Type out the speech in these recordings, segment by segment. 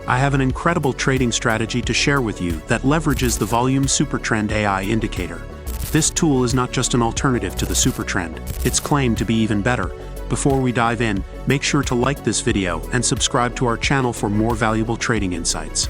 I have an incredible trading strategy to share with you that leverages the volume SuperTrend AI indicator. This tool is not just an alternative to the SuperTrend, it's claimed to be even better. Before we dive in, make sure to like this video and subscribe to our channel for more valuable trading insights.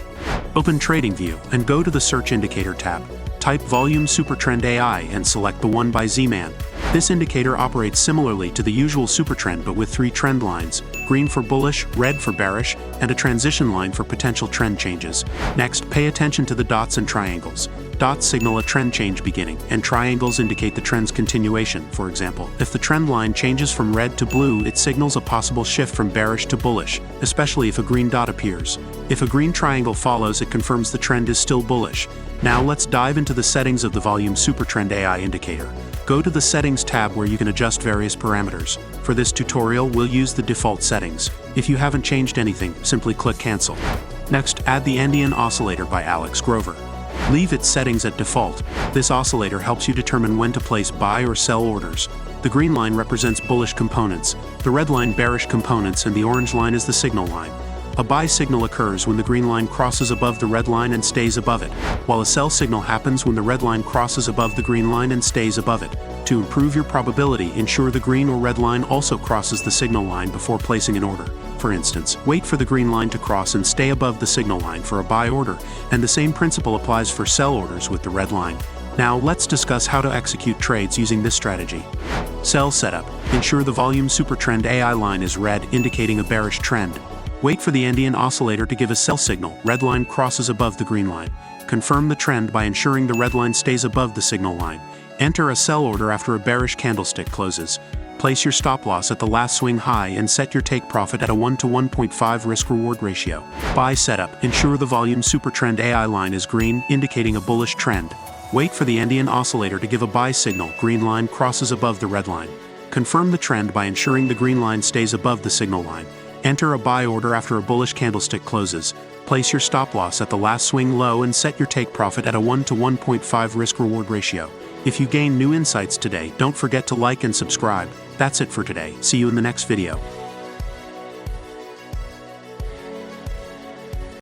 Open TradingView and go to the Search Indicator tab. Type Volume SuperTrend AI and select the one by Z-Man. This indicator operates similarly to the usual SuperTrend but with 3 trend lines: green for bullish, red for bearish, and a transition line for potential trend changes. Next, pay attention to the dots and triangles. Dots signal a trend change beginning, and triangles indicate the trend's continuation. For example, if the trend line changes from red to blue, it signals a possible shift from bearish to bullish, especially if a green dot appears. If a green triangle follows, it confirms the trend is still bullish. Now let's dive into the settings of the Volume SuperTrend AI indicator. Go to the Settings tab where you can adjust various parameters. For this tutorial, we'll use the default settings. If you haven't changed anything, simply click Cancel. Next, add the Andean Oscillator by Alex Grover. Leave its settings at default. This oscillator helps you determine when to place buy or sell orders. The green line represents bullish components, the red line bearish components, and the orange line is the signal line. A buy signal occurs when the green line crosses above the red line and stays above it, while a sell signal happens when the red line crosses above the green line and stays above it. To improve your probability, ensure the green or red line also crosses the signal line before placing an order. For instance, wait for the green line to cross and stay above the signal line for a buy order, and the same principle applies for sell orders with the red line. Now let's discuss how to execute trades using this strategy. Sell setup. Ensure the Volume SuperTrend AI line is red, indicating a bearish trend. Wait for the Andean Oscillator to give a sell signal. Red line crosses above the green line. Confirm the trend by ensuring the red line stays above the signal line. Enter a sell order after a bearish candlestick closes. Place your stop loss at the last swing high and set your take profit at a 1 to 1.5 risk-reward ratio. Buy setup. Ensure the Volume SuperTrend AI line is green, indicating a bullish trend. Wait for the Andean Oscillator to give a buy signal. Green line crosses above the red line. Confirm the trend by ensuring the green line stays above the signal line. Enter a buy order after a bullish candlestick closes. Place your stop loss at the last swing low and set your take profit at a 1 to 1.5 risk-reward ratio. If you gain new insights today, don't forget to like and subscribe. That's it for today. See you in the next video.